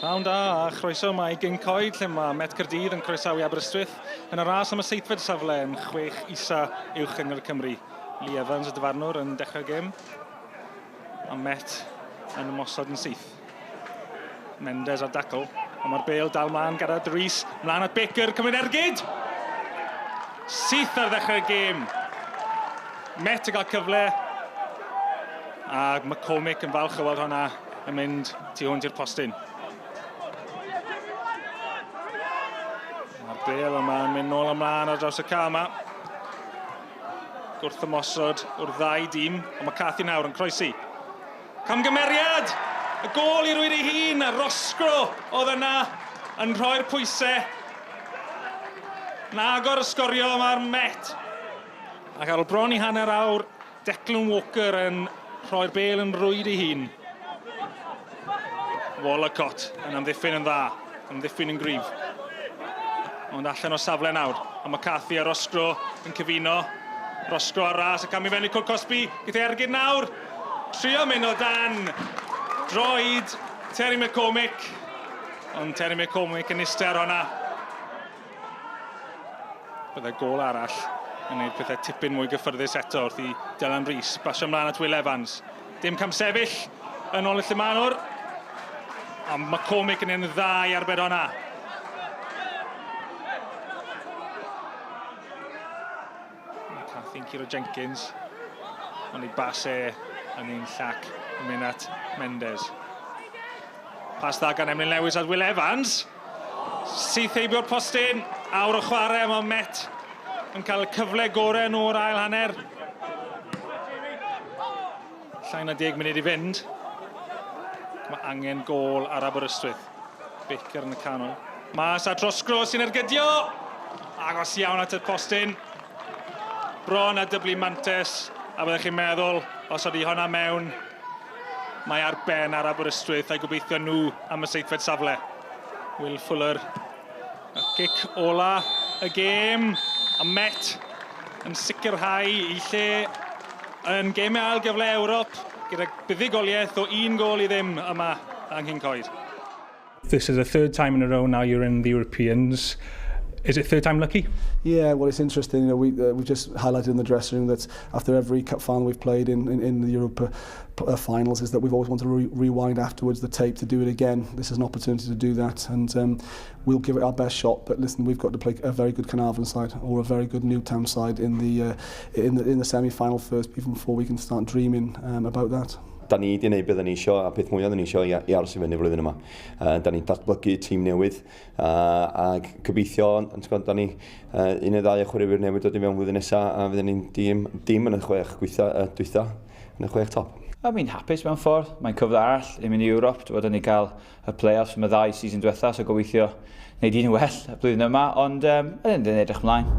Rawn da a chroeso mae gyn coed lle mae Met Caerdydd yn croesawu Aberystwyth yn y ras am y seithfed safle yn 6 isa uwch yng Cymru. Lee Evans y dyfarnwr yn dechrau gêm a Met yn ymosod yn syth. Mendes ar dacl, ond mae'r bêl dal mlaen gyda Rhys, mlaen at Baker, cymryd ergyd! Syth ar ddechrau'r gêm. Met yn cael cyfle a McCormick yn falch o weld hwnna yn mynd tu hwnt i'r postyn. Mae'r bêl yma'n mynd nôl ymlaen ar draws y ca yma. Gwrth ymosod o'r ddau dîm, ond mae Cathy nawr yn croesi. Camgymeriad! Y gol i rwy'n ei hun, a Rosgro oedd yna yn rhoi'r pwysau. Nagor y Sgorio yma'r Met. Ac ar ôl bron i hanner awr, Declan Walker yn rhoi'r bêl yn rwyd ei hun. Walcott yn amddiffyn yn dda, amddiffyn yn gryf. Ond allan o safle nawr, a mae Cathy a Rosgro yn cyfuno. Rosgro ar ras, a cam i fewn i Cwr Cosby, gyda ergyd nawr. Trio mynd o dan. Droed Terry McCormick. Ond Terry McCormick yn eistedd ar honna. Byddai gol arall yn gwneud pethau tipyn mwy gyffyrddus eto wrth i Dylan Rhys basio ymlaen at Will Evans. Dim cam sefyll yn ôl y Llemanwr. A McCormick yn un dda i arbed honna. Cathy'n curo Jenkins. Ond i bas yn un llac yn mynd at Mendes. Pas dda gan Emlyn Lewis at Will Evans. Syth eibio'r postyn. Awr o chwarae, mae Met yn cael y cyfle gorau yn o'r ail hanner. Llai na 10 munud i fynd. Mae angen gol ar Aberystwyth. Baker yn y canol. Mas at Rosgro sy'n ergydio. Agos iawn at y postyn. Bron a dyblu mantes. A byddwch chi'n meddwl, os ydy honna mewn, mae ar ben ar Aberystwyth a'i gobeithio nhw am y seithfed safle. Will Fuller, y cic ola y gêm, a Met yn sicrhau i lle yn gemau ail gyfle Ewrop gyda buddugoliaeth o 1 gol i ddim yma yng Nghyn-Coed. This is the third time in a row now you're in the Europeans. Is it third time lucky? Yeah, well, it's interesting. You know, we just highlighted in the dressing room that after every cup final we've played in the Europa finals, is that we've always wanted to rewind afterwards the tape to do it again. This is an opportunity to do that, and we'll give it our best shot. But listen, we've got to play a very good Caerdydd side or a very good Newtown side in the semi-final first, even before we can start dreaming about that. Da ni wedi gwneud beth ni isio, a peth mwyaf da ni isio i aros i fyny flwyddyn yma. Da ni'n datblygu tîm newydd, a gobeithio, da ni 1 neu 2 chwaraewyr newydd dod i mewn flwyddyn nesaf, a fydden ni'n dim yn y 6 dwytha, yn y 6 top. Mi'n hapus mewn ffordd. Mae'n cyfle arall i mynd i Ewrop. Dwi'n ni cael y play-offs am y 2 season diwetha, so gobeithio wneud un well y blwyddyn yma, ond yn edrych ymlaen.